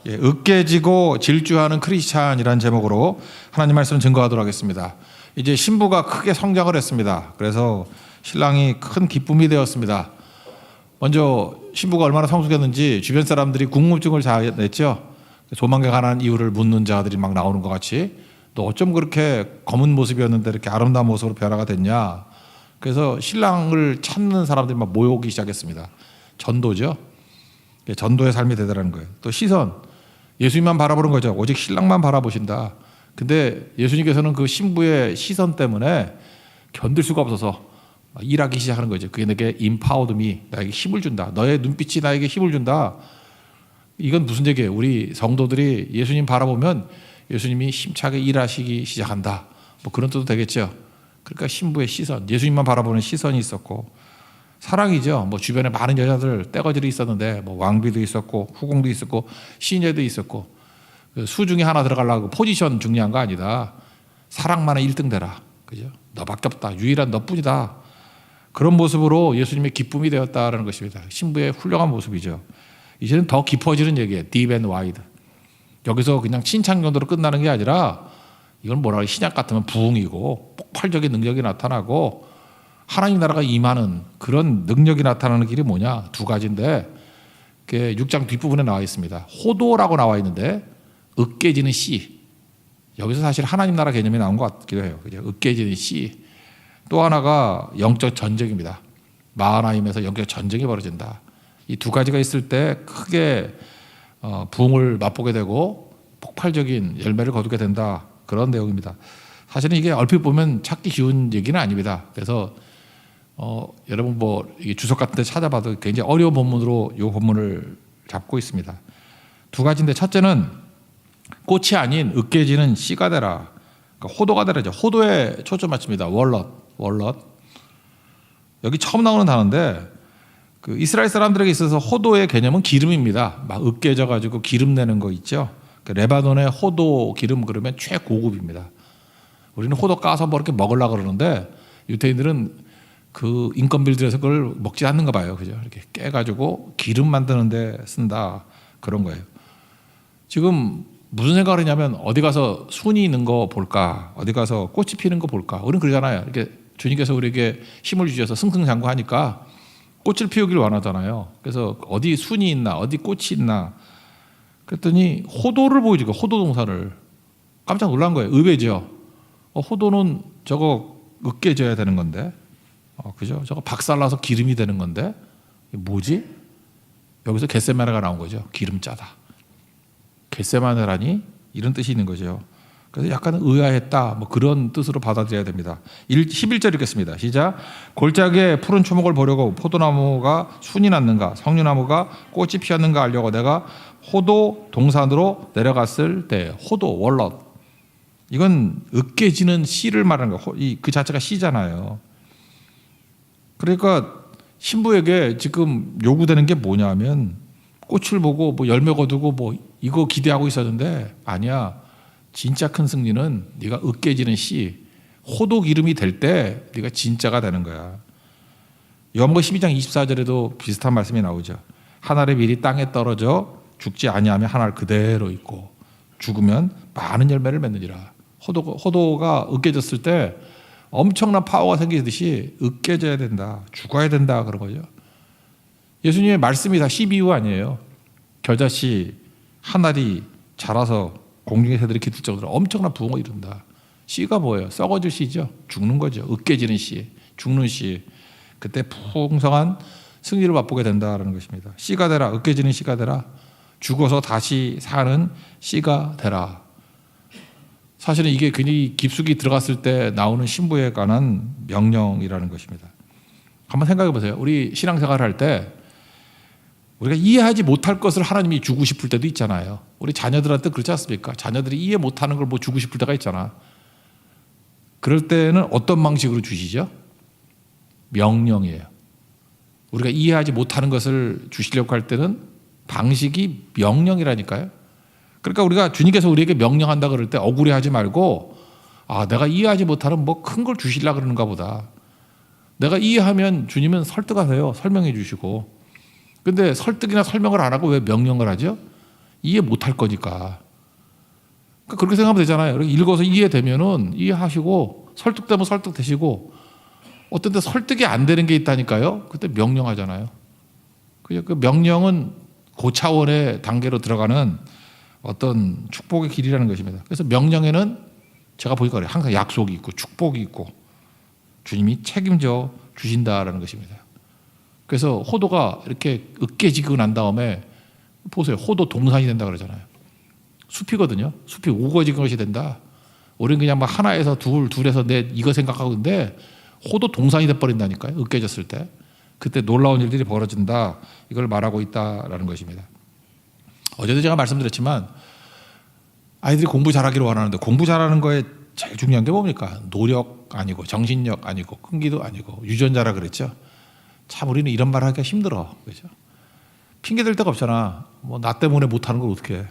으깨지고 질주하는 크리스찬이라는 제목으로 하나님 말씀 증거하도록 하겠습니다. 이제 신부가 크게 성장을 했습니다. 그래서 신랑이 큰 기쁨이 되었습니다. 먼저 신부가 얼마나 성숙했는지 주변 사람들이 궁금증을 자아냈죠. 조만간 가난 이유를 묻는 자들이 막 나오는 것 같이, 너 어쩜 그렇게 검은 모습이었는데 이렇게 아름다운 모습으로 변화가 됐냐. 그래서 신랑을 찾는 사람들이 막 모여오기 시작했습니다. 전도죠. 전도의 삶이 되더라는 거예요. 또 시선, 예수님만 바라보는 거죠. 오직 신랑만 바라보신다. 근데 예수님께서는 그 신부의 시선 때문에 견딜 수가 없어서 일하기 시작하는 거죠. 그게 내게 empowered me, 나에게 힘을 준다. 너의 눈빛이 나에게 힘을 준다. 이건 무슨 얘기예요? 우리 성도들이 예수님 바라보면 예수님이 힘차게 일하시기 시작한다. 뭐 그런 뜻도 되겠죠. 그러니까 신부의 시선, 예수님만 바라보는 시선이 있었고, 사랑이죠. 뭐 주변에 많은 여자들 떼거지들이 있었는데, 뭐 왕비도 있었고 후궁도 있었고 시녀도 있었고, 수 중에 하나 들어가려고 포지션 중요한 거 아니다. 사랑만에 1등 되라. 그죠? 너밖에 없다. 유일한 너뿐이다. 그런 모습으로 예수님의 기쁨이 되었다라는 것입니다. 신부의 훌륭한 모습이죠. 이제는 더 깊어지는 얘기예요. deep and wide. 여기서 그냥 칭찬 정도로 끝나는 게 아니라, 이건 뭐라, 신약 같으면 부흥이고 폭발적인 능력이 나타나고 하나님 나라가 임하는 그런 능력이 나타나는 길이 뭐냐? 두 가지인데, 6장 뒷부분에 나와 있습니다. 호도라고 나와 있는데 으깨지는 씨. 여기서 사실 하나님 나라 개념이 나온 것 같기도 해요. 그죠? 으깨지는 씨. 또 하나가 영적 전쟁입니다. 마하나임에서 영적 전쟁이 벌어진다. 이 두 가지가 있을 때 크게 부흥을 맛보게 되고 폭발적인 열매를 거두게 된다. 그런 내용입니다. 사실은 이게 얼핏 보면 찾기 쉬운 얘기는 아닙니다. 그래서 여러분 뭐 이게 주석 같은 데 찾아봐도 굉장히 어려운 본문으로 이 본문을 잡고 있습니다. 두 가지인데, 첫째는 꽃이 아닌 으깨지는 씨가 되라. 그러니까 호도가 되라죠. 호도에 초점 맞춥니다. 월럿. 여기 처음 나오는 단어인데, 그 이스라엘 사람들에게 있어서 호도의 개념은 기름입니다. 막 으깨져 가지고 기름 내는 거 있죠. 그러니까 레바논의 호도 기름 그러면 최고급입니다. 우리는 호도 까서 뭐 이렇게 먹으려고 그러는데, 유태인들은 그 인건비들에서 그걸 먹지 않는가 봐요. 그죠? 이렇게 깨가지고 기름 만드는데 쓴다. 그런 거예요. 지금 무슨 생각을 했냐면, 어디 가서 순이 있는 거 볼까? 어디 가서 꽃이 피는 거 볼까? 우리는 그러잖아요. 이렇게 주님께서 우리에게 힘을 주셔서 승승장구하니까 꽃을 피우길 원하잖아요. 그래서 어디 순이 있나, 어디 꽃이 있나. 그랬더니 호도를 보여주고, 호도 동사를. 깜짝 놀란 거예요. 의외죠. 호도는 저거 으깨져야 되는 건데, 그죠? 저거 박살나서 기름이 되는 건데, 뭐지? 여기서 겟세마네가 나온 거죠. 기름 짜다. 겟세마네라니? 이런 뜻이 있는 거죠. 그래서 약간 의아했다. 뭐 그런 뜻으로 받아들여야 됩니다. 11절 읽겠습니다. 시작. 골짜기에 푸른 초목을 보려고 포도나무가 순이 났는가, 석류나무가 꽃이 피었는가 알려고 내가 호도 동산으로 내려갔을 때. 호도, 월럿. 이건 으깨지는 씨를 말하는 거. 그 자체가 씨잖아요. 그러니까 신부에게 지금 요구되는 게 뭐냐면, 꽃을 보고 뭐 열매 거두고 뭐 이거 기대하고 있었는데, 아니야. 진짜 큰 승리는 네가 으깨지는 씨, 호도 기름이 될 때 네가 진짜가 되는 거야. 요한복음 12장 24절에도 비슷한 말씀이 나오죠. 한 알의 밀이 땅에 떨어져 죽지 아니하면 한 알 그대로 있고 죽으면 많은 열매를 맺느니라. 호도가 으깨졌을 때 엄청난 파워가 생기듯이 으깨져야 된다, 죽어야 된다, 그런 거죠. 예수님의 말씀이 다 씨비유 아니에요. 겨자씨 한 알이 자라서 공중의 새들이 깃들 정도로 엄청난 부흥을 이룬다. 씨가 뭐예요? 썩어질 씨죠. 죽는 거죠. 으깨지는 씨, 죽는 씨. 그때 풍성한 승리를 맛보게 된다는 것입니다. 씨가 되라, 으깨지는 씨가 되라. 죽어서 다시 사는 씨가 되라. 사실은 이게 굉장히 깊숙이 들어갔을 때 나오는 신부에 관한 명령이라는 것입니다. 한번 생각해 보세요. 우리 신앙생활을 할 때 우리가 이해하지 못할 것을 하나님이 주고 싶을 때도 있잖아요. 우리 자녀들한테 그렇지 않습니까? 자녀들이 이해 못하는 걸 뭐 주고 싶을 때가 있잖아. 그럴 때는 어떤 방식으로 주시죠? 명령이에요. 우리가 이해하지 못하는 것을 주시려고 할 때는 방식이 명령이라니까요. 그러니까 우리가 주님께서 우리에게 명령한다 그럴 때 억울해하지 말고, 아, 내가 이해하지 못하는 뭐 큰 걸 주시려고 그러는가 보다. 내가 이해하면 주님은 설득하세요. 설명해 주시고. 근데 설득이나 설명을 안 하고 왜 명령을 하죠? 이해 못할 거니까. 그러니까 그렇게 생각하면 되잖아요. 읽어서 이해되면은 이해하시고 설득되면 설득되시고 어떤 데 설득이 안 되는 게 있다니까요. 그때 명령하잖아요. 그 명령은 고차원의 단계로 들어가는 어떤 축복의 길이라는 것입니다. 그래서 명령에는 제가 보니까 항상 약속이 있고 축복이 있고 주님이 책임져 주신다라는 것입니다. 그래서 호도가 이렇게 으깨지고 난 다음에 보세요. 호도 동산이 된다 그러잖아요. 숲이거든요. 숲이 우거진 것이 된다. 우리는 그냥 막 하나에서 둘에서 내 이거 생각하고 있는데 호도 동산이 돼버린다니까요. 으깨졌을 때. 그때 놀라운 일들이 벌어진다. 이걸 말하고 있다라는 것입니다. 어제도 제가 말씀드렸지만 아이들이 공부 잘하기를 원하는데 공부 잘하는 거에 제일 중요한 게 뭡니까? 노력 아니고 정신력 아니고 끈기도 아니고 유전자라 그랬죠. 참 우리는 이런 말 하기가 힘들어. 그렇죠? 핑계 댈 데가 없잖아. 뭐 나 때문에 못하는 걸 어떻게 해.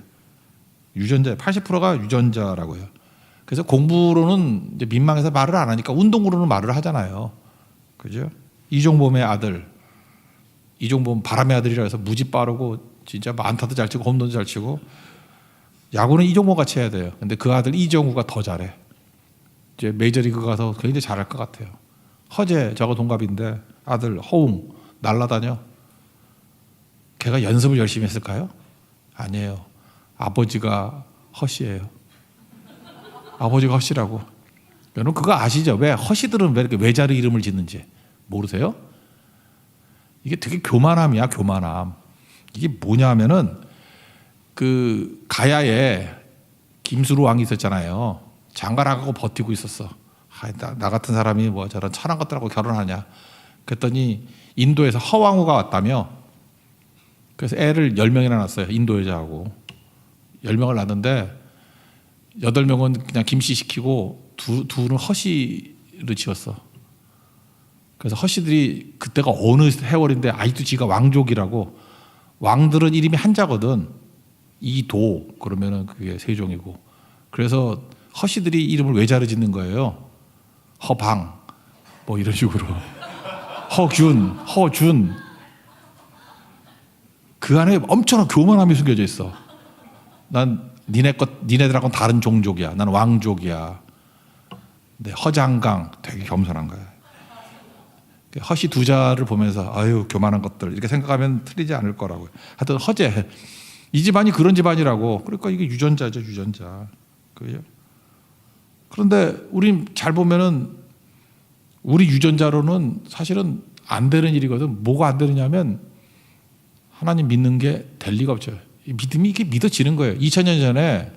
유전자 80%가 유전자라고요. 그래서 공부로는 이제 민망해서 말을 안 하니까 운동으로는 말을 하잖아요. 그죠? 이종범의 아들, 이종범 바람의 아들이라 해서 무지 빠르고 진짜 안타도 잘 치고 홈런도 잘 치고 야구는 이종범 같이 해야 돼요. 근데 그 아들 이정우가 더 잘해. 이제 메이저리그 가서 굉장히 잘할 것 같아요. 허재 저거 동갑인데 아들 허웅 날라다녀. 걔가 연습을 열심히 했을까요? 아니에요. 아버지가 허씨예요. 아버지가 허씨라고. 여러분 그거 아시죠? 왜 허씨들은 왜 이렇게 외자리 이름을 짓는지 모르세요? 이게 되게 교만함이야, 교만함. 이게 뭐냐면은 그 가야에 김수로 왕이 있었잖아요. 장가나가고 버티고 있었어. 나 같은 사람이 뭐 저런 천한 것들하고 결혼하냐. 그랬더니 인도에서 허왕후가 왔다며. 그래서 애를 10명이나 낳았어요. 인도 여자하고. 10명을 낳았는데 8명은 그냥 김씨 시키고 둘은 허씨를 지었어. 그래서 허씨들이 그때가 어느 해월인데 아직도 지가 왕족이라고. 왕들은 이름이 한자거든. 이도 그러면은 그게 세종이고. 그래서 허씨들이 이름을 외자를 짓는 거예요. 허방 뭐 이런 식으로. 허균, 허준. 그 안에 엄청난 교만함이 숨겨져 있어. 난 니네들하고는 다른 종족이야. 난 왕족이야. 근데 허장강 되게 겸손한 거야. 허씨 두 자를 보면서 아유 교만한 것들 이렇게 생각하면 틀리지 않을 거라고요. 하여튼 허재 이 집안이 그런 집안이라고. 그러니까 이게 유전자죠, 유전자. 그죠? 그런데 우리 잘 보면은 우리 유전자로는 사실은 안 되는 일이거든. 뭐가 안 되느냐면 하나님 믿는 게 될 리가 없죠. 믿음이 이게 믿어지는 거예요. 2000년 전에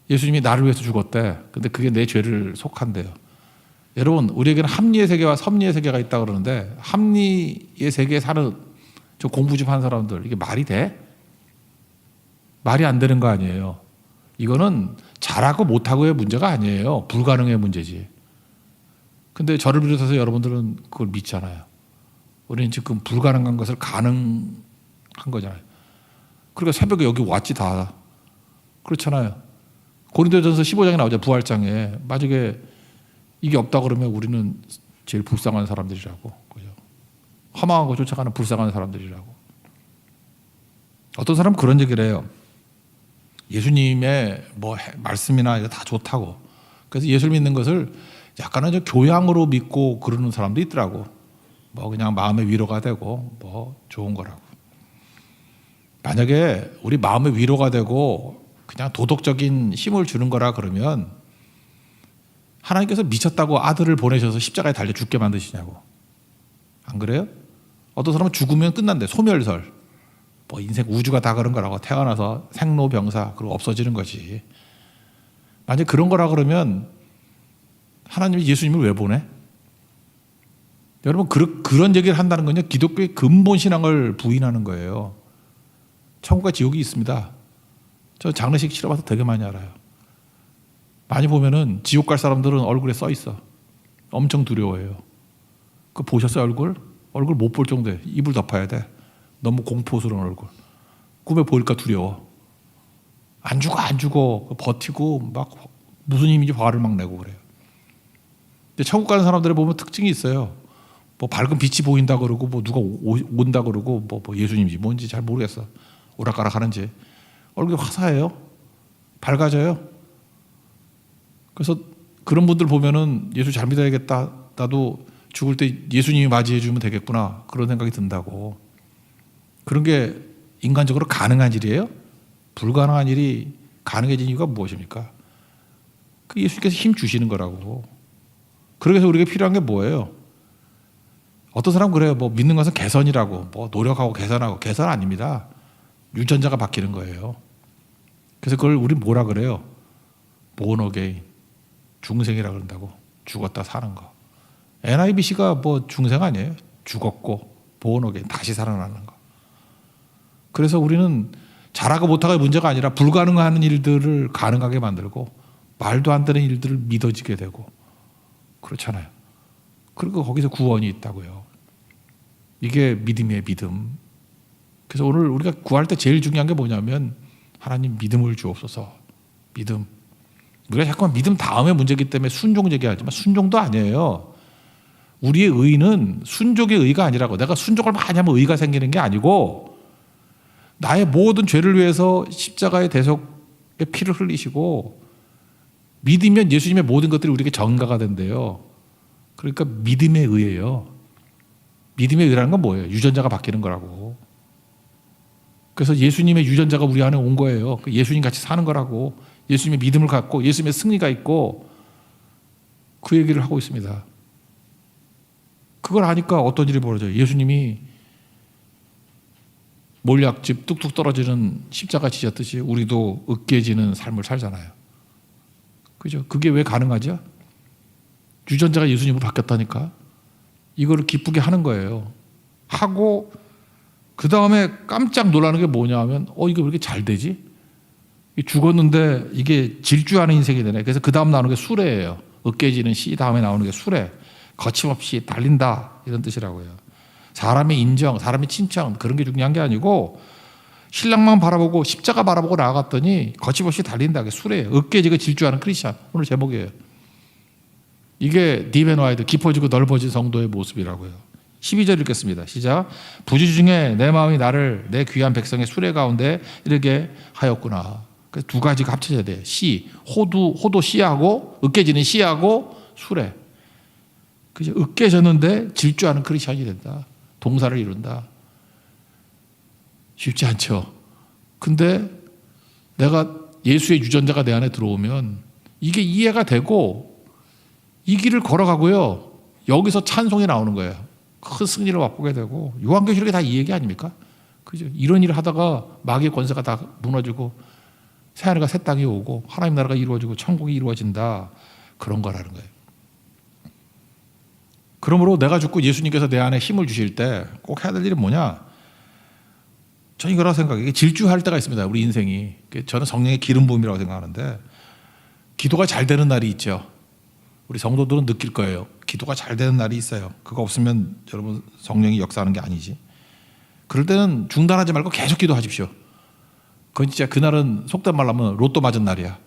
예수님이 나를 위해서 죽었대. 근데 그게 내 죄를 속한대요. 여러분, 우리에게는 합리의 세계와 섭리의 세계가 있다고 그러는데 합리의 세계에 사는 저 공부 좀 한 사람들 이게 말이 돼? 말이 안 되는 거 아니에요. 이거는 잘하고 못하고의 문제가 아니에요. 불가능의 문제지. 근데 저를 비롯해서 여러분들은 그걸 믿잖아요. 우리는 지금 불가능한 것을 가능한 거잖아요. 그러니까 새벽에 여기 왔지 다. 그렇잖아요. 고린도전서 15장에 나오죠. 부활장에. 만약에 이게 없다 그러면 우리는 제일 불쌍한 사람들이라고. 그죠? 허망한 거 쫓아가는 불쌍한 사람들이라고. 어떤 사람은 그런 얘기를 해요. 예수님의 뭐 말씀이나 이거 다 좋다고. 그래서 예수를 믿는 것을 약간은 좀 교양으로 믿고 그러는 사람도 있더라고. 뭐 그냥 마음의 위로가 되고 뭐 좋은 거라고. 만약에 우리 마음의 위로가 되고 그냥 도덕적인 힘을 주는 거라 그러면 하나님께서 미쳤다고 아들을 보내셔서 십자가에 달려 죽게 만드시냐고. 안 그래요? 어떤 사람은 죽으면 끝난대. 소멸설. 뭐 인생 우주가 다 그런 거라고. 태어나서 생로병사 그리고 없어지는 거지. 만약 그런 거라 그러면 하나님이 예수님을 왜 보내? 여러분 그런 얘기를 한다는 건요 기독교의 근본 신앙을 부인하는 거예요. 천국과 지옥이 있습니다. 저 장례식 치러봐서 되게 많이 알아요. 많이 보면은 지옥 갈 사람들은 얼굴에 써 있어. 엄청 두려워해요. 그거 보셨어요 얼굴? 얼굴 못 볼 정도에 입을 덮어야 돼. 너무 공포스러운 얼굴. 꿈에 보일까 두려워. 안 죽어 버티고 막 무슨 힘인지 화를 막 내고 그래요. 근데 천국 가는 사람들을 보면 특징이 있어요. 뭐 밝은 빛이 보인다 그러고 뭐 누가 온다 그러고 뭐 예수님인지 뭔지 잘 모르겠어. 오락가락 하는지 얼굴이 화사해요. 밝아져요. 그래서 그런 분들 보면은 예수 잘 믿어야겠다. 나도 죽을 때 예수님이 맞이해 주면 되겠구나. 그런 생각이 든다고. 그런 게 인간적으로 가능한 일이에요? 불가능한 일이 가능해진 이유가 무엇입니까? 그 예수님께서 힘 주시는 거라고. 그래서 우리가 필요한 게 뭐예요? 어떤 사람 그래요. 뭐 믿는 것은 개선이라고. 뭐 노력하고 개선하고. 개선 아닙니다. 유전자가 바뀌는 거예요. 그래서 그걸 우리 뭐라 그래요? born again. 중생이라 그런다고. 죽었다 사는 거. NIBC가 뭐 중생 아니에요? 죽었고 born again. 다시 살아나는 거. 그래서 우리는 잘하고 못하고의 문제가 아니라 불가능한 일들을 가능하게 만들고 말도 안 되는 일들을 믿어지게 되고 그렇잖아요. 그리고 거기서 구원이 있다고요. 이게 믿음의 믿음. 그래서 오늘 우리가 구할 때 제일 중요한 게 뭐냐면 하나님 믿음을 주옵소서. 믿음. 우리가 자꾸만 믿음 다음에 문제이기 때문에 순종 얘기하지만 순종도 아니에요. 우리의 의는 순종의 의가 아니라고. 내가 순종을 많이 하면 의가 생기는 게 아니고 나의 모든 죄를 위해서 십자가의 대속의 피를 흘리시고 믿으면 예수님의 모든 것들이 우리에게 전가가 된대요. 그러니까 믿음의 의예요. 믿음의 의라는 건 뭐예요? 유전자가 바뀌는 거라고. 그래서 예수님의 유전자가 우리 안에 온 거예요. 예수님 같이 사는 거라고. 예수님의 믿음을 갖고 예수님의 승리가 있고 그 얘기를 하고 있습니다. 그걸 아니까 어떤 일이 벌어져요. 예수님이 몰약집 뚝뚝 떨어지는 십자가 지셨듯이 우리도 으깨지는 삶을 살잖아요. 그죠? 그게 왜 가능하죠? 유전자가 예수님으로 바뀌었다니까. 이거를 기쁘게 하는 거예요. 하고 그 다음에 깜짝 놀라는 게 뭐냐 하면 이게 왜 이렇게 잘 되지? 죽었는데 이게 질주하는 인생이 되네. 그래서 그 다음 나오는 게 수레예요. 으깨지는 시 다음에 나오는 게 수레. 거침없이 달린다 이런 뜻이라고요. 사람의 인정, 사람의 칭찬 그런 게 중요한 게 아니고 신랑만 바라보고 십자가 바라보고 나아갔더니 거침없이 달린다. 그게 수레예요. 으깨지고 질주하는 크리스찬. 오늘 제목이에요. 이게 딥앤와이드 깊어지고 넓어진 성도의 모습이라고요. 12절 읽겠습니다. 시작. 부주 중에 내 마음이 나를 내 귀한 백성의 수레 가운데 이르게 하였구나. 그래서 두 가지가 합쳐져야 돼요. 시, 호도 시하고 으깨지는 시하고 수레. 그죠? 으깨졌는데 질주하는 크리스찬이 된다. 동사를 이룬다. 쉽지 않죠. 근데 내가 예수의 유전자가 내 안에 들어오면 이게 이해가 되고 이 길을 걸어가고요. 여기서 찬송이 나오는 거예요. 큰 승리를 맛보게 되고 요한계시록이 다 이 얘기 아닙니까? 그죠? 이런 일을 하다가 마귀의 권세가 다 무너지고 새하늘과 새 땅이 오고 하나님 나라가 이루어지고 천국이 이루어진다. 그런 거라는 거예요. 그러므로 내가 죽고 예수님께서 내 안에 힘을 주실 때 꼭 해야 될 일이 뭐냐? 저는 이거라고 생각해요. 이게 질주할 때가 있습니다. 우리 인생이. 저는 성령의 기름 부음이라고 생각하는데 기도가 잘 되는 날이 있죠. 우리 성도들은 느낄 거예요. 기도가 잘 되는 날이 있어요. 그거 없으면 여러분 성령이 역사하는 게 아니지. 그럴 때는 중단하지 말고 계속 기도하십시오. 그건 진짜 그날은 속된 말로 하면 로또 맞은 날이야.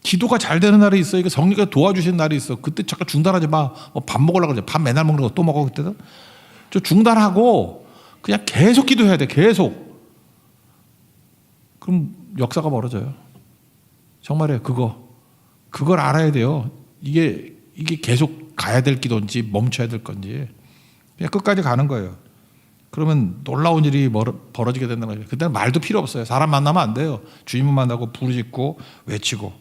기도가 잘 되는 날이 있어요. 성령이 도와주시는 날이 있어. 그때 잠깐 중단하지 마. 밥 먹으려고 그러지. 밥 맨날 먹는 거 또 먹어 그때는. 저 중단하고 그냥 계속 기도해야 돼. 계속. 그럼 역사가 벌어져요. 정말이에요. 그걸 알아야 돼요. 이게 계속 가야 될 기도인지 멈춰야 될 건지 그냥 끝까지 가는 거예요. 그러면 놀라운 일이 벌어지게 된다는 거예요. 그때는 말도 필요 없어요. 사람 만나면 안 돼요. 주님을 만나고 부르짖고 외치고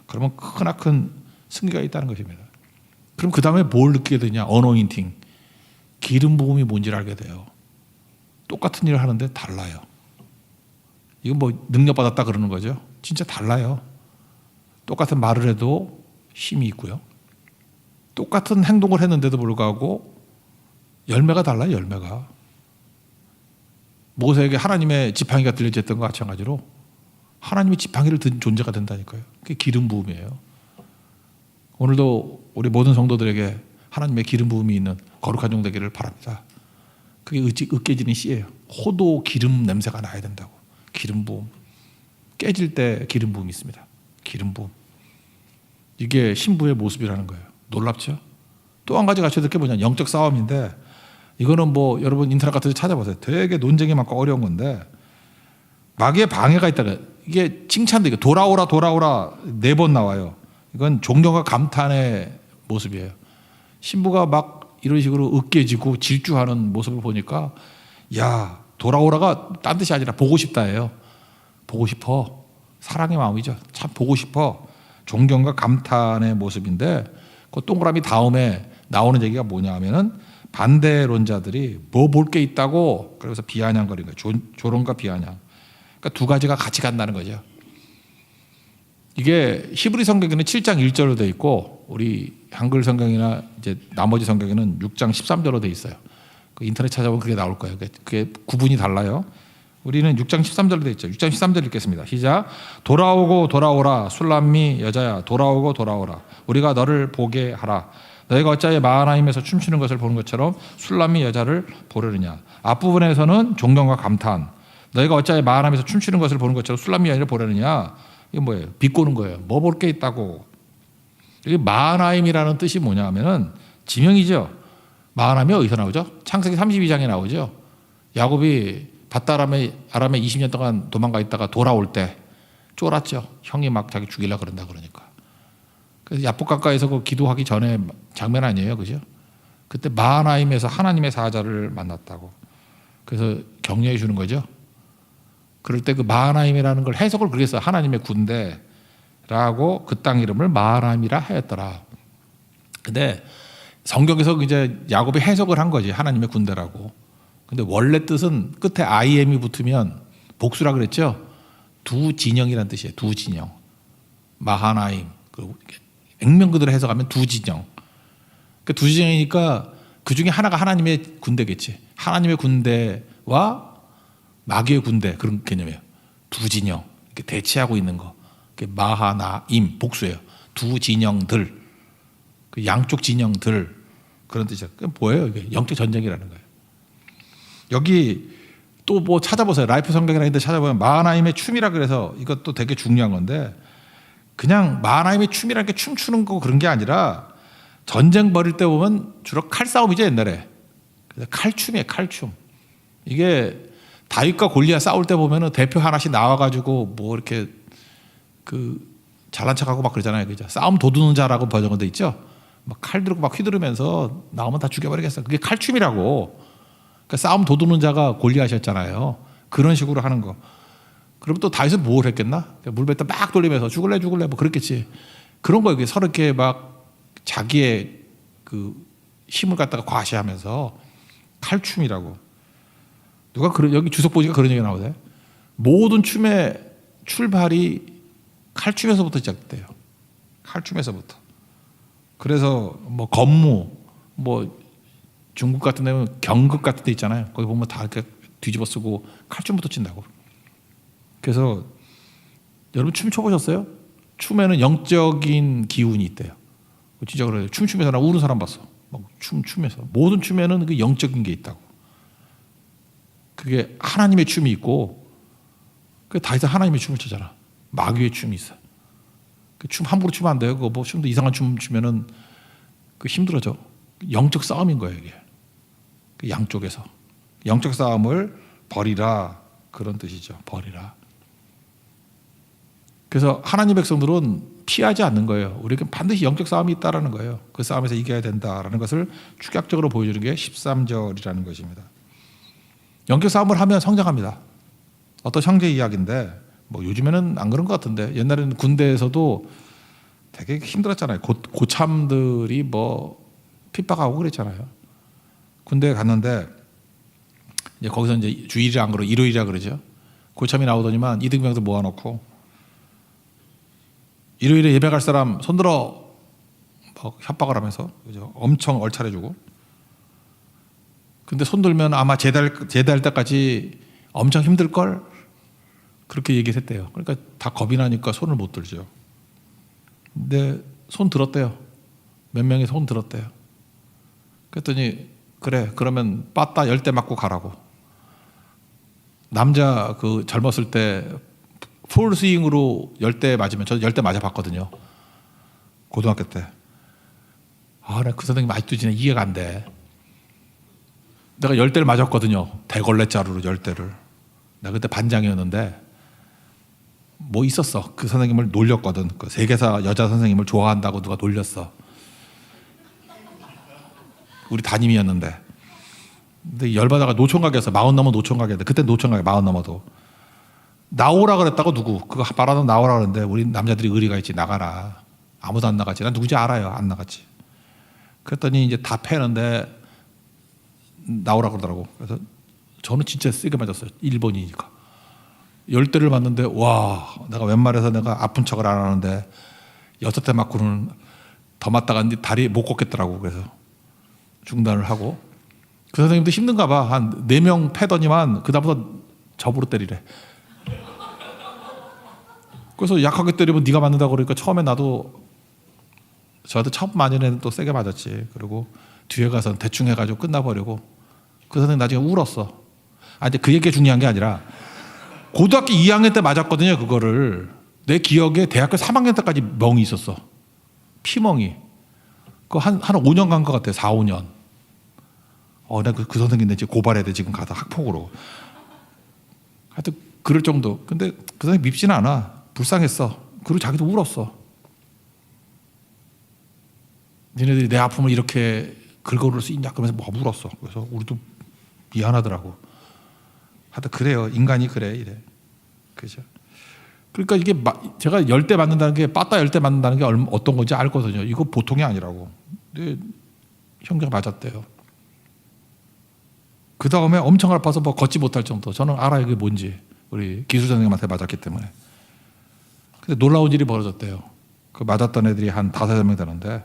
그러면 크나큰 승리가 있다는 것입니다. 그럼 그 다음에 뭘 느끼게 되냐? 어노인팅. 기름 부음이 뭔지를 알게 돼요. 똑같은 일을 하는데 달라요. 이건 뭐 능력받았다 그러는 거죠. 진짜 달라요. 똑같은 말을 해도 힘이 있고요. 똑같은 행동을 했는데도 불구하고 열매가 달라요. 열매가. 모세에게 하나님의 지팡이가 들려졌던 것과 마찬가지로 하나님의 지팡이를 든 존재가 된다니까요. 그게 기름 부음이에요. 오늘도 우리 모든 성도들에게 하나님의 기름 부음이 있는 거룩한 종 되기를 바랍니다. 그게 으깨지는 씨예요. 호도 기름 냄새가 나야 된다고. 기름 부음. 깨질 때 기름 부음이 있습니다. 기름 부음. 이게 신부의 모습이라는 거예요. 놀랍죠? 또 한 가지 갖춰야 될 게 뭐냐? 영적 싸움인데 이거는 뭐 여러분 인터넷 같은 데 찾아보세요. 되게 논쟁이 많고 어려운 건데 마귀의 방해가 있다가 이게 칭찬도 이게 돌아오라 돌아오라 4번 나와요. 이건 존경과 감탄의 모습이에요. 신부가 막 이런 식으로 으깨지고 질주하는 모습을 보니까 야 돌아오라가 딴 뜻이 아니라 보고 싶다예요. 보고 싶어. 사랑의 마음이죠. 참 보고 싶어. 존경과 감탄의 모습인데 그 동그라미 다음에 나오는 얘기가 뭐냐 하면은 반대론자들이 뭐 볼 게 있다고 그래서 비아냥거리는 거예요. 조롱과 비아냥. 그러니까 두 가지가 같이 간다는 거죠. 이게 히브리 성경에는 7장 1절로 돼 있고 우리 한글 성경이나 이제 나머지 성경에는 6장 13절로 돼 있어요. 그 인터넷 찾아보면 그게 나올 거예요. 그게 구분이 달라요. 우리는 6장 13절로 돼 있죠. 6장 13절 읽겠습니다. 시작. 돌아오고 돌아오라 술람미 여자야 돌아오고 돌아오라 우리가 너를 보게 하라. 너희가 어찌하여 마하나임에서 춤추는 것을 보는 것처럼 술람미 여자를 보려느냐. 앞부분에서는 존경과 감탄. 너희가 어찌하여 마하나임에서 춤추는 것을 보는 것처럼 술람미 여자를 보려느냐. 이게 뭐예요? 비꼬는 거예요. 뭐 볼 게 있다고. 이게 마하나임이라는 뜻이 뭐냐 하면은 지명이죠. 마하나임이 어디서 나오죠? 창세기 32장에 나오죠. 야곱이 밧다람에 20년 동안 도망가 있다가 돌아올 때 쫄았죠. 형이 막 자기 죽이려고 그런다 그러니까. 그래서 야복강가에서 그 기도하기 전에 장면 아니에요. 그죠? 그때 마하나임에서 하나님의 사자를 만났다고. 그래서 격려해 주는 거죠. 그럴 때 그 마하나임이라는 걸 해석을 그렇게 했어요. 하나님의 군대라고 그 땅 이름을 마하나임이라 하였더라. 근데 성경에서 이제 야곱이 해석을 한 거지. 하나님의 군대라고. 근데 원래 뜻은 끝에 IM이 붙으면 복수라 그랬죠. 두 진영이라는 뜻이에요. 두 진영. 마하나임. 그리고 액면 그대로 해석하면 두 진영. 그 두 진영이니까 그 중에 하나가 하나님의 군대겠지. 하나님의 군대와 마귀의 군대 그런 개념이에요. 두 진영. 이렇게 대치하고 있는 거. 마하나임 복수예요. 두 진영들. 그 양쪽 진영들 그런 뜻이에요. 그게 뭐예요? 이게 영적 전쟁이라는 거예요. 여기 또 뭐 찾아보세요. 라이프 성경이라는 데 찾아보면 마하나임의 춤이라 그래서 이것도 되게 중요한 건데 그냥 마하나임의 춤이라는 게 춤추는 거 그런 게 아니라 전쟁 벌일 때 보면 주로 칼싸움이죠 옛날에. 그래서 칼춤이에요. 칼춤. 이게 다윗과 골리앗 싸울 때 보면은 대표 하나씩 나와가지고 뭐 이렇게 그 잘난 척하고 막 그러잖아요. 그죠? 싸움 도두는 자라고 번역은 돼 있죠. 막 칼 들고 막 휘두르면서 나오면 다 죽여버리겠어. 그게 칼춤이라고. 그러니까 싸움 도두는 자가 골리앗이었잖아요. 그런 식으로 하는 거. 그럼 또 다윗은 뭘 했겠나? 물뱉다 막 돌리면서 죽을래 뭐 그랬겠지. 그런 거 서로 이렇게 막 자기의 그 힘을 갖다가 과시하면서 칼춤이라고. 누가 여기 주석 보니까 그런 얘기가 나오대. 모든 춤의 출발이 칼춤에서부터 시작돼요. 칼춤에서부터. 그래서 뭐 건무, 뭐 중국 같은 데는 경극 같은 데 있잖아요. 거기 보면 다 이렇게 뒤집어 쓰고 칼춤부터 친다고. 그래서 여러분 춤 춰보셨어요? 춤에는 영적인 기운이 있대요. 진짜 그래요. 춤추면서 나 우는 사람 봤어. 막 춤추면서 모든 춤에는 그 영적인 게 있다고. 그게 하나님의 춤이 있고, 그 다윗은 하나님의 춤을 추잖아. 마귀의 춤이 있어. 그 춤 함부로 추면 안 돼요. 그거 뭐 춤도 이상한 춤 추면은 그 힘들어져. 영적 싸움인 거예요 이게. 그 양쪽에서 영적 싸움을 벌이라 그런 뜻이죠. 벌이라. 그래서 하나님 백성들은 피하지 않는 거예요. 우리에게 반드시 영적 싸움이 있다라는 거예요. 그 싸움에서 이겨야 된다라는 것을 축약적으로 보여주는 게 13절이라는 것입니다. 영적 싸움을 하면 성장합니다. 어떤 형제 이야기인데 뭐 요즘에는 안 그런 것 같은데 옛날에는 군대에서도 되게 힘들었잖아요. 고참들이 뭐 핍박하고 그랬잖아요. 군대에 갔는데 이제 거기서 이제 주일이 안 그러고 일요일이라 그러죠. 고참이 나오더니만 이등병들 모아놓고 일요일에 예배 갈 사람 손들어 막 협박을 하면서 그죠? 엄청 얼차려주고. 근데 손들면 아마 제대할 때까지 엄청 힘들걸 그렇게 얘기했대요. 그러니까 다 겁이 나니까 손을 못 들죠. 근데 손 들었대요. 몇 명이 손 들었대요. 그랬더니 그래 그러면 빠따 10대 맞고 가라고. 남자 그 젊었을 때 풀스윙으로 10대 맞으면 저는 10대 맞아봤거든요. 고등학교 때. 아, 나 그 선생님 아직도 진짜 이해가 안 돼. 내가 10대를 맞았거든요. 대걸레 자루로 10대를. 나 그때 반장이었는데 뭐 있었어. 그 선생님을 놀렸거든. 그 세계사 여자 선생님을 좋아한다고 누가 놀렸어. 우리 담임이었는데. 근데 열받아가 노총각이었어. 40 넘어 노총각이었는데 그때 노총각이 40 넘어도 나오라 그랬다고 누구 그거 말하면 나오라 그랬는데 우리 남자들이 의리가 있지. 나가라. 아무도 안 나갔지. 난 누구지 알아요. 안 나갔지. 그랬더니 이제 다 패는데 나오라 그러더라고. 그래서 저는 진짜 세게 맞았어요. 1번이니까 10대를 맞는데 와, 내가 웬만해서 내가 아픈 척을 안 하는데 6대 맞고는 더 맞다가 다리 못 걷겠더라고. 그래서 중단을 하고 그 선생님도 힘든가 봐. 한 4명 패더니만 그다음부터 접으로 때리래. 그래서 약하게 때리면 네가 맞는다고 그러니까 처음에 나도 저한테 첫 맞은 애는 또 세게 맞았지. 그리고 뒤에 가서 대충 해가지고 끝나버리고 그 선생님 나중에 울었어. 근데 그 얘기가 중요한 게 아니라 고등학교 2학년 때 맞았거든요. 그거를 내 기억에 대학교 3학년 때까지 멍이 있었어. 피멍이. 그거 한 5년 간 것 같아요. 4, 5년. 내가 그 선생님한테 이제 고발해야 돼. 지금 가서 학폭으로. 하여튼 그럴 정도. 근데 그 선생님 밉지는 않아. 불쌍했어. 그리고 자기도 울었어. 니네들이 내 아픔을 이렇게 긁어올 수 있냐 그러면서 막 울었어. 그래서 우리도 미안하더라고. 하여튼 그래요. 인간이 그래 이래. 그죠? 그러니까 이게 제가 10대 맞는다는 게 빠따 10대 맞는다는 게 어떤 건지 알거든요. 이거 보통이 아니라고. 근데 형제가 맞았대요. 그 다음에 엄청 아파서 뭐 걷지 못할 정도. 저는 알아요. 그게 뭔지. 우리 기술 선생님한테 맞았기 때문에. 근데 놀라운 일이 벌어졌대요. 그 맞았던 애들이 한 5명 되는데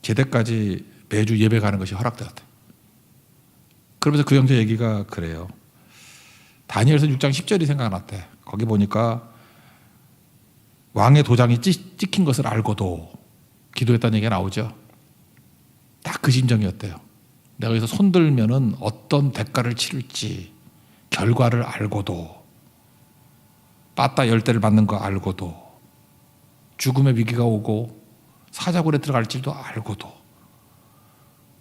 제대까지 매주 예배 가는 것이 허락되었대. 그러면서 그 형제 얘기가 그래요. 다니엘서 6장 10절이 생각났대. 거기 보니까 왕의 도장이 찍힌 것을 알고도 기도했다는 얘기가 나오죠. 딱 그 심정이었대요. 내가 여기서 손들면은 어떤 대가를 치를지 결과를 알고도 빠따 10대를 맞는 거 알고도 죽음의 위기가 오고 사자굴에 들어갈지도 알고도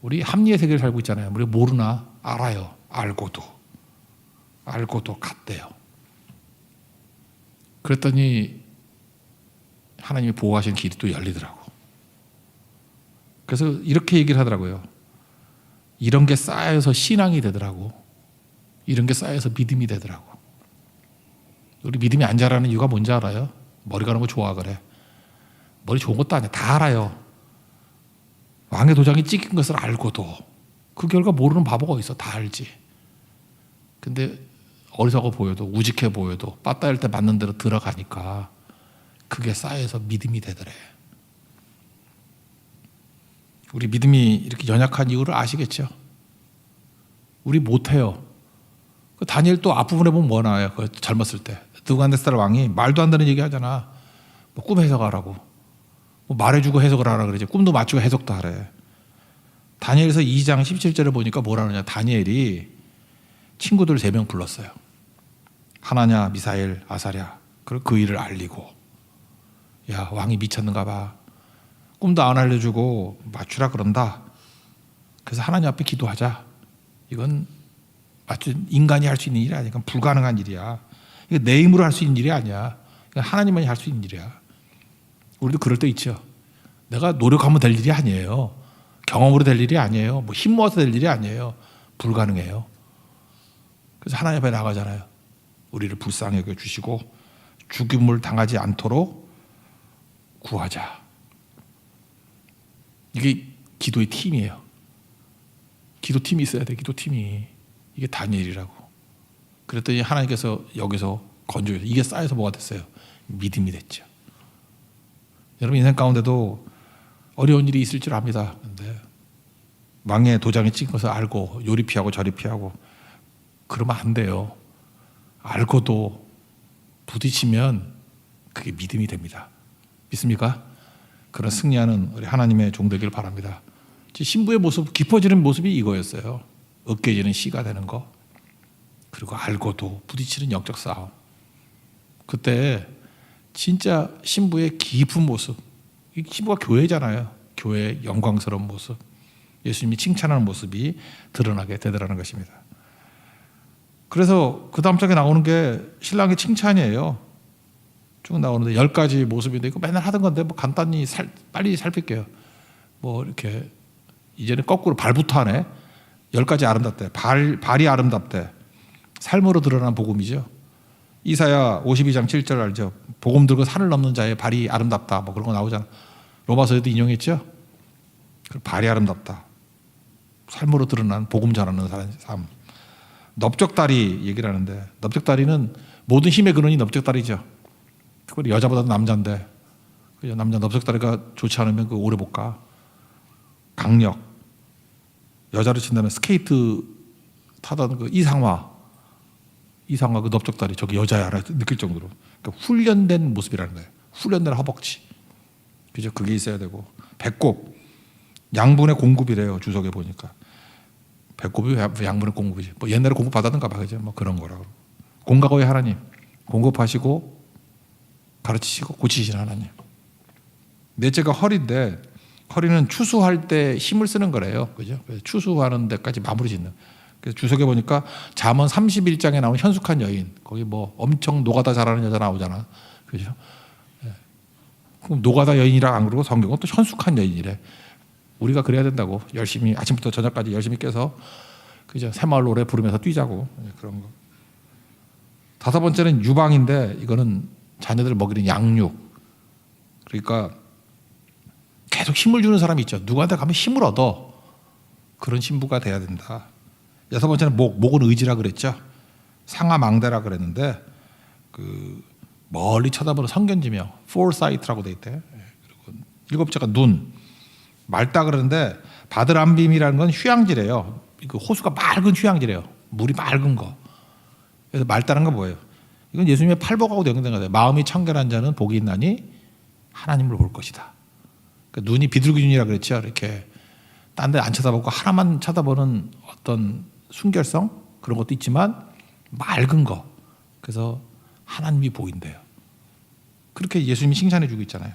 우리 합리의 세계를 살고 있잖아요. 우리가 모르나 알아요. 알고도 갔대요. 그랬더니 하나님이 보호하신 길이 또 열리더라고. 그래서 이렇게 얘기를 하더라고요. 이런 게 쌓여서 신앙이 되더라고. 이런 게 쌓여서 믿음이 되더라고. 우리 믿음이 안 자라는 이유가 뭔지 알아요? 머리 가는 거 좋아 그래. 머리 좋은 것도 아니야. 다 알아요. 왕의 도장이 찍힌 것을 알고도 그 결과 모르는 바보가 어디 있어. 다 알지. 근데 어리석어 보여도 우직해 보여도 빠따일 때 맞는 대로 들어가니까 그게 쌓여서 믿음이 되더래. 우리 믿음이 이렇게 연약한 이유를 아시겠죠? 우리 못해요. 그 다니엘 또 앞부분에 보면 뭐 나와요? 그 젊었을 때 느부갓네살 왕이 말도 안 되는 얘기 하잖아. 뭐 꿈 해석하라고. 뭐 말해주고 해석을 하라 그러지. 꿈도 맞추고 해석도 하래. 다니엘서 2장 17절에 보니까 뭐라느냐. 다니엘이 친구들 3명 불렀어요. 하나냐, 미사엘, 아사랴. 그리고 그 일을 알리고. 야, 왕이 미쳤는가 봐. 꿈도 안 알려주고 맞추라 그런다. 그래서 하나님 앞에 기도하자. 이건 인간이 할 수 있는 일이 아니야. 이건 불가능한 일이야. 이거 내 힘으로 할 수 있는 일이 아니야. 이건 하나님만이 할 수 있는 일이야. 우리도 그럴 때 있죠. 내가 노력하면 될 일이 아니에요. 경험으로 될 일이 아니에요. 뭐 힘 모아서 될 일이 아니에요. 불가능해요. 그래서 하나님 앞에 나가잖아요. 우리를 불쌍히 여겨주시고 죽임을 당하지 않도록 구하자. 이게 기도의 팀이에요. 기도팀이 있어야 돼. 기도팀이. 이게 다니엘이라고. 그랬더니 하나님께서 여기서 건져서 이게 쌓여서 뭐가 됐어요? 믿음이 됐죠. 여러분 인생 가운데도 어려운 일이 있을 줄 압니다. 근데 왕의 도장에 찍은 것을 알고 요리 피하고 저리 피하고 그러면 안 돼요. 알고도 부딪히면 그게 믿음이 됩니다. 믿습니까? 그런 승리하는 우리 하나님의 종 되기를 바랍니다. 신부의 모습, 깊어지는 모습이 이거였어요. 으깨지는 씨가 되는 거. 그리고 알고도 부딪히는 영적 싸움. 그때 진짜 신부의 깊은 모습. 신부가 교회잖아요. 교회의 영광스러운 모습. 예수님이 칭찬하는 모습이 드러나게 되더라는 것입니다. 그래서 그 다음 장에 나오는 게 신랑의 칭찬이에요. 쭉 나오는데 10가지 모습인데 이거 맨날 하던 건데 뭐 간단히 빨리 살필게요. 뭐 이렇게 이제는 거꾸로 발부터 하네. 10가지 아름답대. 발이 아름답대. 삶으로 드러난 복음이죠. 이사야 52장 7절 알죠? 복음 들고 산을 넘는 자의 발이 아름답다. 뭐 그런 거 나오잖아. 로마서에도 인용했죠. 발이 아름답다. 삶으로 드러난 복음 전하는 삶. 넓적다리 얘기를 하는데 넓적다리는 모든 힘의 근원이 넓적다리죠. 그걸 여자보다도 남자인데 남자 넓적다리가 좋지 않으면 그 오래 못 가. 강력. 여자로 친다면 스케이트 타던 그 이상화 그 넓적다리 저기 여자야 느낄 정도로 그러니까 훈련된 모습이라는 거예요. 훈련된 허벅지. 그죠? 그게 있어야 되고 배꼽 양분의 공급이래요. 주석에 보니까 배꼽이 양분의 공급이지. 뭐 옛날에 공급 받았는가 봐. 그죠? 뭐 그런 거라고. 공과거의 하나님 공급하시고 가르치시고 고치시는 하나님. 넷째가 허리인데 허리는 추수할 때 힘을 쓰는 거래요. 그죠? 추수하는 데까지 마무리 짓는. 그래서 주석에 보니까 잠언 31장에 나오는 현숙한 여인. 거기 뭐 엄청 노가다 잘하는 여자 나오잖아. 그죠? 그럼 노가다 여인이라 안 그러고 성경은 또 현숙한 여인이래. 우리가 그래야 된다고. 열심히 아침부터 저녁까지 열심히 깨서 그죠? 새마을 노래 부르면서 뛰자고. 그런 거. 다섯 번째는 유방인데 이거는 자녀들을 먹이는 양육. 그러니까 계속 힘을 주는 사람이 있죠. 누구한테 가면 힘을 얻어. 그런 신부가 돼야 된다. 여섯 번째는 목은 의지라 그랬죠. 상하망대라 그랬는데 그 멀리 쳐다보는 성견지명, foresight라고 돼 있대. 그리고 일곱째가 눈, 맑다 그러는데 바드람빔이라는 건 휴양지래요. 그 호수가 맑은 휴양지래요. 물이 맑은 거. 그래서 맑다는 건 뭐예요? 이건 예수님의 팔복하고 연결된 거예요. 마음이 청결한 자는 복이 있나니 하나님을 볼 것이다. 그러니까 눈이 비둘기눈이라 그랬죠. 이렇게 딴 데 안 쳐다보고 하나만 쳐다보는 어떤 순결성 그런 것도 있지만 맑은 거. 그래서 하나님이 보인대요. 그렇게 예수님이 칭찬해 주고 있잖아요.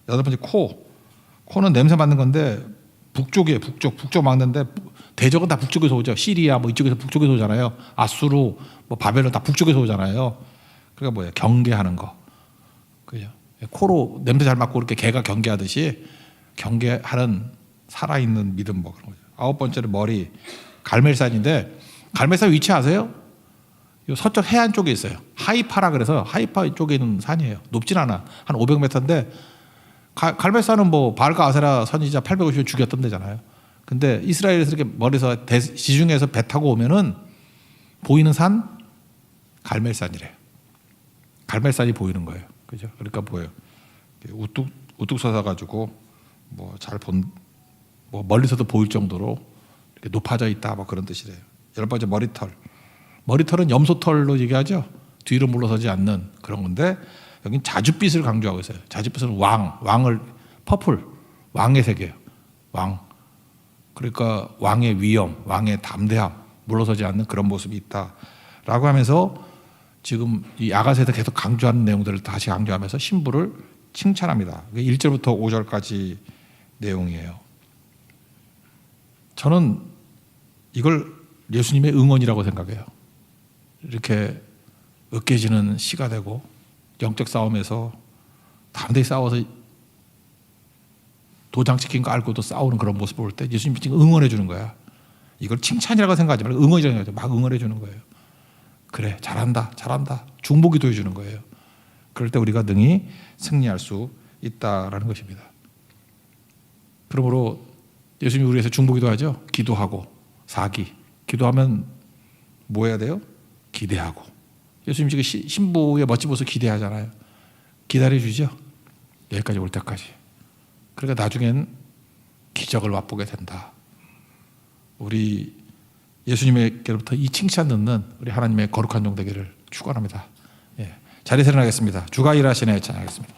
여덟 번째 코는 냄새 맡는 건데 북쪽이에요. 북쪽 막는데 대적은 다 북쪽에서 오죠. 시리아 뭐 이쪽에서 북쪽에서 오잖아요. 아수르 뭐 바벨론 다 북쪽에서 오잖아요. 그러니까 뭐예요? 경계하는 거. 그죠? 코로 냄새 잘 맡고 그렇게 개가 경계하듯이 경계하는 살아있는 믿음 뭐 그런 거죠. 아홉 번째는 머리 갈멜산인데 갈멜산 위치 아세요? 서쪽 해안 쪽에 있어요. 하이파라 그래서 하이파 쪽에 있는 산이에요. 높진 않아. 한 500m인데 갈멜산은 뭐 바알과 아세라 선지자 850을 죽였던 데잖아요. 근데 이스라엘에서 이렇게 멀리서 지중해에서 배 타고 오면은 보이는 산 갈멜산이래요. 갈멜산이 보이는 거예요. 그죠? 그러니까 뭐예요? 우뚝 서서 가지고 뭐 뭐 멀리서도 보일 정도로 이렇게 높아져 있다 뭐 그런 뜻이래요. 열 번째 머리털. 머리털은 염소털로 얘기하죠. 뒤로 물러서지 않는 그런 건데 여긴 자줏빛을 강조하고 있어요. 자줏빛은 왕을 퍼플 왕의 색이에요. 왕. 그러니까 왕의 위엄, 왕의 담대함, 물러서지 않는 그런 모습이 있다라고 하면서 지금 이 아가서에서 계속 강조하는 내용들을 다시 강조하면서 신부를 칭찬합니다. 1절부터 5절까지 내용이에요. 저는 이걸 예수님의 응원이라고 생각해요. 이렇게 으깨지는 시가 되고 영적 싸움에서 담대히 싸워서 도장 찍힌 거 알고도 싸우는 그런 모습을 볼 때 예수님이 지금 응원해 주는 거야. 이걸 칭찬이라고 생각하지 말고 응원이라고 생각하지 막 응원해 주는 거예요. 그래 잘한다 중보기도 해주는 거예요. 그럴 때 우리가 능히 승리할 수 있다라는 것입니다. 그러므로 예수님이 우리 위해서 중보기도 하죠. 기도하고 사기. 기도하면 뭐 해야 돼요? 기대하고. 예수님 지금 신부의 멋진 모습 기대하잖아요. 기다려주죠. 여기까지 올 때까지. 그러니까 나중엔 기적을 맛보게 된다. 우리 예수님에게로부터 이 칭찬 듣는 우리 하나님의 거룩한 종 되기를 축원합니다. 예. 자리에 일어나겠습니다. 주가 일하시네 찬양하겠습니다.